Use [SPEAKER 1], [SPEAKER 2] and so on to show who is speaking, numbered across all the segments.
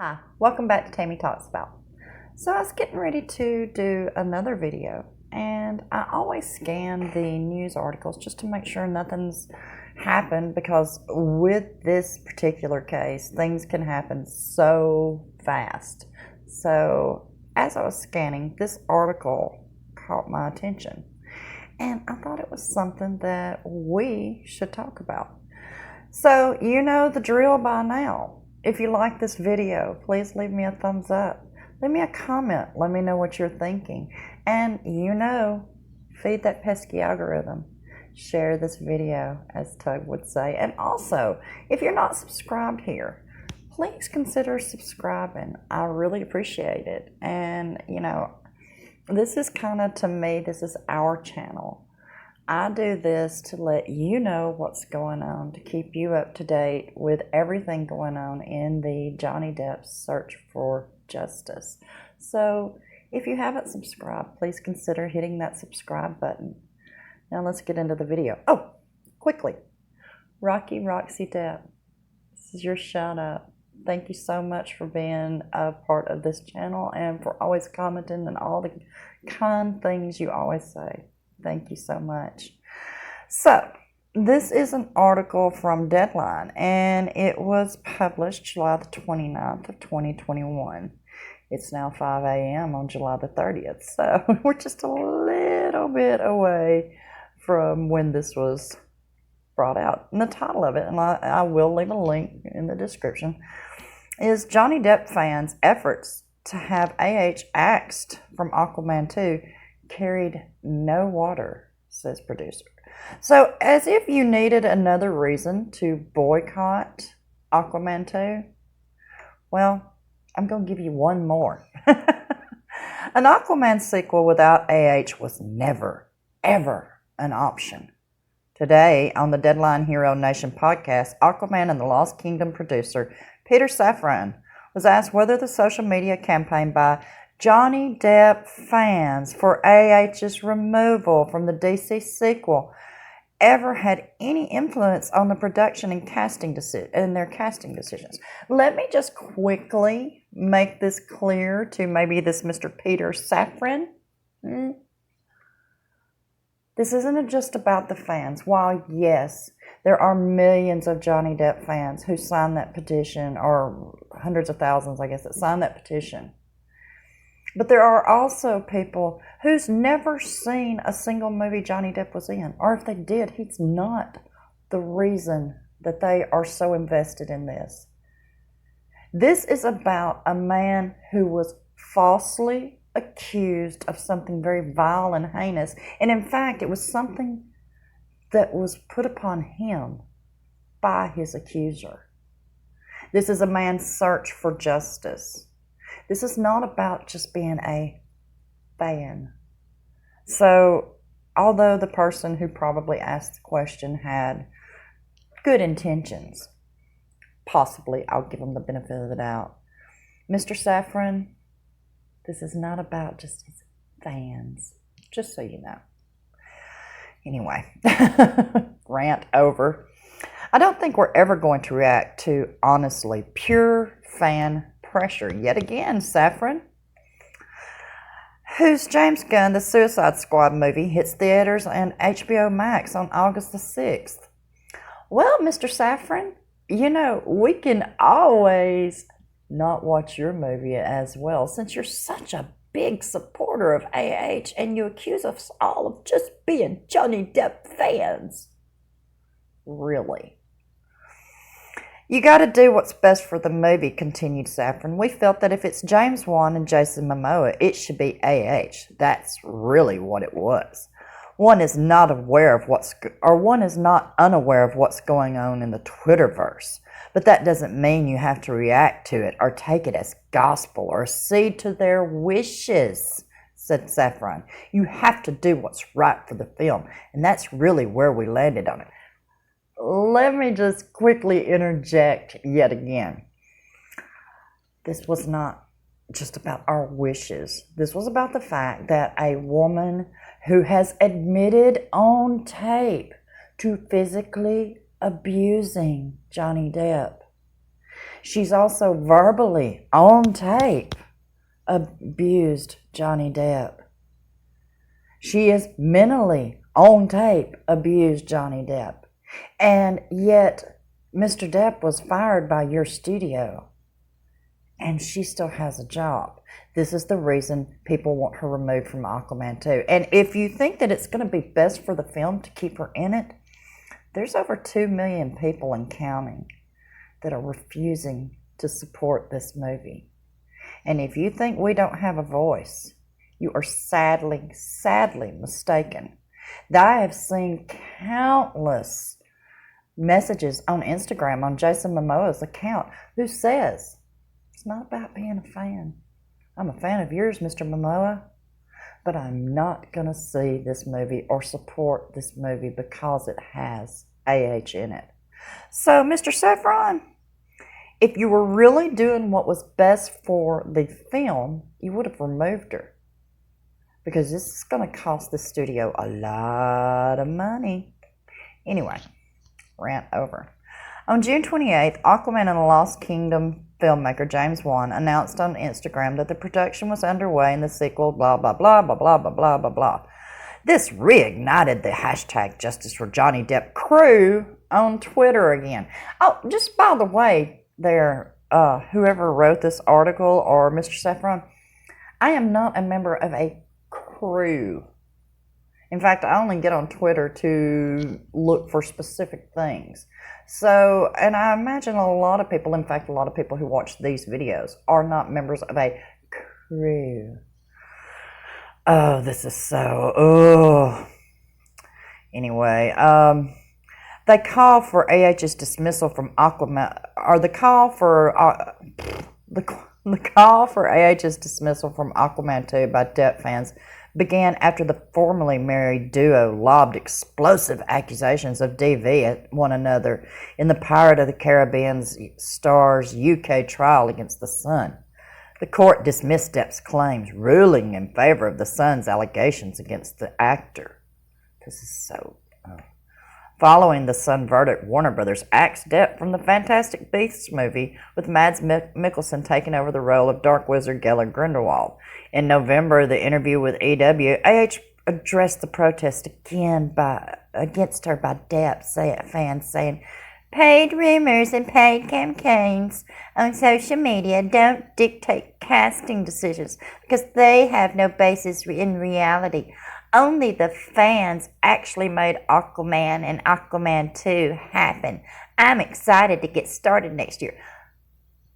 [SPEAKER 1] Hi, welcome back to Tammy Talks About. So I was getting ready to do another video, and I always scan the news articles just to make sure nothing's happened, because with this particular case, things can happen so fast. So as I was scanning, this article caught my attention, and I thought it was something that we should talk about. So you know the drill by now. If you like this video, please leave me a thumbs up. Leave me a comment. Let me know what you're thinking. And feed that pesky algorithm. Share this video, as Tug would say. And also, if you're not subscribed here, please consider subscribing. I really appreciate it. And, this is to me, this is our channel. I do this to let you know what's going on, to keep you up to date with everything going on in the Johnny Depp search for justice. So if you haven't subscribed, please consider hitting that subscribe button. Now let's get into the video. Oh, quickly. Roxy Depp, this is your shout out. Thank you so much for being a part of this channel and for always commenting and all the kind things you always say. Thank you so much. So, this is an article from Deadline, and it was published July the 29th of 2021. It's now 5 a.m. on July the 30th, so we're just a little bit away from when this was brought out. And the title of it, and I will leave a link in the description, is Johnny Depp fans' efforts to have AH axed from Aquaman 2 carried no water, says producer. So, as if you needed another reason to boycott Aquaman 2, well, I'm going to give you one more. An Aquaman sequel without AH was never, ever an option. Today, on the Deadline Hero Nation podcast, Aquaman and the Lost Kingdom producer Peter Safran was asked whether the social media campaign by Johnny Depp fans for AH's removal from the DC sequel ever had any influence on the production and their casting decisions. Let me just quickly make this clear to maybe this Mr. Peter Safran. This isn't just about the fans. While, yes, there are millions of Johnny Depp fans who signed that petition, or hundreds of thousands, I guess, that signed that petition. But there are also people who's never seen a single movie Johnny Depp was in. Or if they did, he's not the reason that they are so invested in this. This is about a man who was falsely accused of something very vile and heinous. And in fact, it was something that was put upon him by his accuser. This is a man's search for justice. This is not about just being a fan. So, although the person who probably asked the question had good intentions, possibly I'll give him the benefit of the doubt. Mr. Safran, this is not about just his fans, just so you know. Anyway, rant over. I don't think we're ever going to react to, honestly, pure fan pressure yet again, Safran, whose James Gunn, the Suicide Squad movie, hits theaters and HBO Max on August the 6th. Well, Mr. Safran, we can always not watch your movie as well, since you're such a big supporter of AH and you accuse us all of just being Johnny Depp fans. Really? You got to do what's best for the movie, continued Safran. We felt that if it's James Wan and Jason Momoa, it should be AH. That's really what it was. One is not unaware of what's going on in the Twitterverse. But that doesn't mean you have to react to it or take it as gospel or cede to their wishes, said Safran. You have to do what's right for the film, and that's really where we landed on it. Let me just quickly interject yet again. This was not just about our wishes. This was about the fact that a woman who has admitted on tape to physically abusing Johnny Depp She's also verbally, on tape, abused Johnny Depp. She is mentally, on tape, abused Johnny Depp. And yet, Mr. Depp was fired by your studio. And she still has a job. This is the reason people want her removed from Aquaman 2. And if you think that it's going to be best for the film to keep her in it, there's over 2 million people and counting that are refusing to support this movie. And if you think we don't have a voice, you are sadly, sadly mistaken. I have seen countless messages on Instagram on Jason Momoa's account who says, it's not about being a fan. I'm a fan of yours, Mr. Momoa, but I'm not going to see this movie or support this movie because it has AH in it. So, Mr. Safran, if you were really doing what was best for the film, you would have removed her. Because this is going to cost the studio a lot of money. Anyway, rant over. On June 28th, Aquaman and the Lost Kingdom filmmaker James Wan announced on Instagram that the production was underway and the sequel blah blah blah blah blah blah blah blah blah. This reignited the hashtag Justice for Johnny Depp crew on Twitter again. Oh, just by the way, there, whoever wrote this article or Mr. Safran, I am not a member of a crew. In fact, I only get on Twitter to look for specific things. So, and I imagine a lot of people, in fact, a lot of people who watch these videos are not members of a crew. Oh, this is so, Anyway, they call for AH's dismissal from Aquaman, or the call for AH's dismissal from Aquaman 2 by Depp fans began after the formerly married duo lobbed explosive accusations of DV at one another in the Pirate of the Caribbean star's UK trial against the Sun. The court dismissed Depp's claims, ruling in favor of the Sun's allegations against the actor. This is so... Following the Sun verdict, Warner Brothers axed Depp from the Fantastic Beasts movie, with Mads Mikkelsen taking over the role of Dark Wizard Gellert Grindelwald. In November, the interview with EW, AH addressed the protest against her by Depp fans saying, "Paid rumors and paid campaigns on social media don't dictate casting decisions because they have no basis in reality. Only the fans actually made Aquaman and Aquaman 2 happen. I'm excited to get started next year."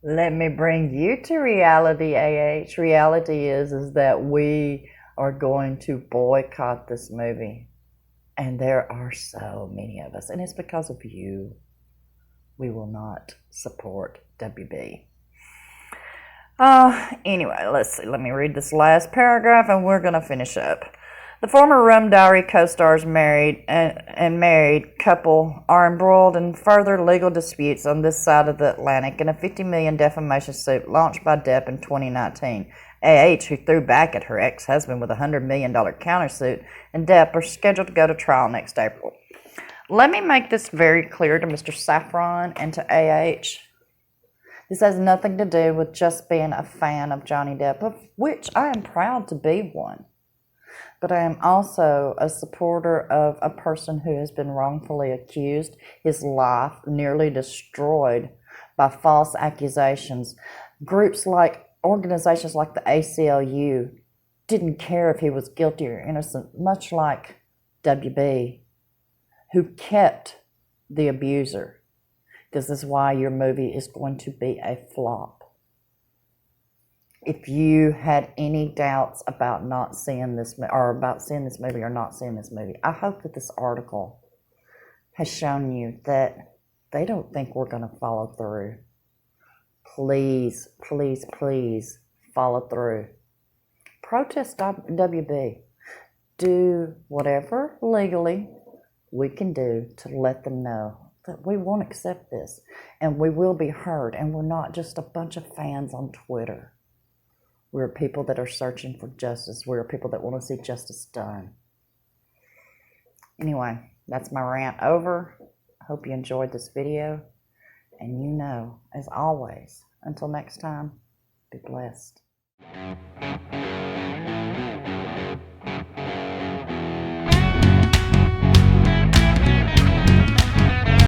[SPEAKER 1] Let me bring you to reality, AH. Reality is that we are going to boycott this movie. And there are so many of us. And it's because of you. We will not support WB. Anyway, let's see. Let me read this last paragraph and we're going to finish up. The former Rum Diary co-stars married couple are embroiled in further legal disputes on this side of the Atlantic in a $50 million defamation suit launched by Depp in 2019. AH, who threw back at her ex-husband with a $100 million countersuit, and Depp are scheduled to go to trial next April. Let me make this very clear to Mr. Safran and to AH. This has nothing to do with just being a fan of Johnny Depp, of which I am proud to be one. But I am also a supporter of a person who has been wrongfully accused, his life nearly destroyed by false accusations. Organizations like the ACLU didn't care if he was guilty or innocent, much like WB, who kept the abuser. This is why your movie is going to be a flop. If you had any doubts about not seeing this, or about seeing this movie or not seeing this movie, I hope that this article has shown you that they don't think we're going to follow through. Please, please, please follow through. Protest WB. Do whatever legally we can do to let them know that we won't accept this and we will be heard, and we're not just a bunch of fans on Twitter. We're people that are searching for justice. We're people that want to see justice done. Anyway, that's my rant over. I hope you enjoyed this video. And you know, as always, until next time, be blessed.